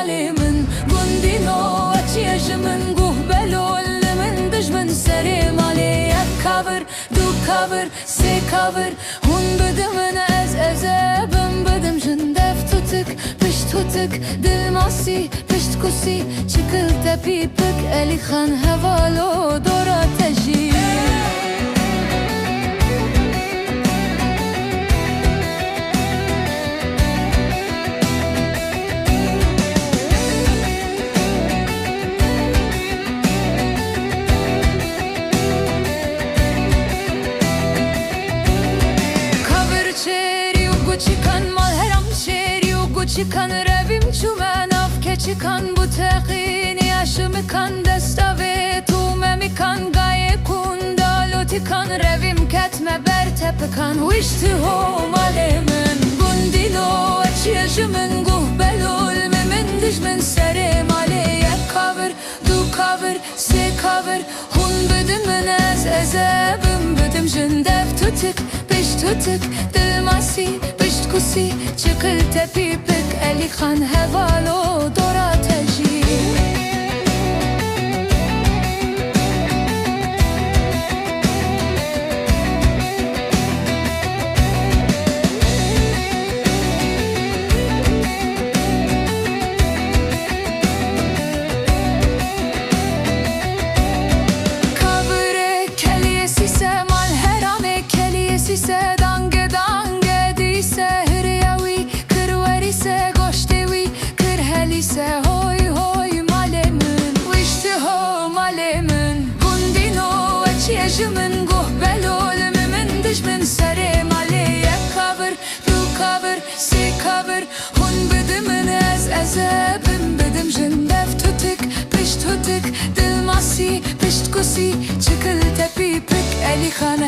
مالي من بندينو أتيج من قهبلو اللي من دج من سري مالي يكابر دو كابر سي كابر هون بدم من بم بدم جندف tutık piş tutık dilmasi piş kusi çıkıl tepipik elihan hevalo dora teji çıkan revim çumen afke çıkan bu teqin yaşımı kan destave tumemi kan gaye kunda lotikan revim ketme ber tepekan vişti ho malemen bundino açıjımın guhbelul memen dijmen sere maleye cover du cover se cover hun bedimin ezebim bedim jindef tutuk piş tutuk dilmasi piş kusi çıkıl tepipik elihan hevalo dora teji Kavre keliyesi se malherame keliyesi se dange dange dise hriyawi kırveri se goştewi kırheli se hoy hoy malemin vişti ho malemin bundino açıjımın guhbelol memin dijmin sere maleye cover du cover se cover hun bedimin ezebim bedim jindef tutuk piş tutuk dilmasi piş kusi çıkıl tepipik elihan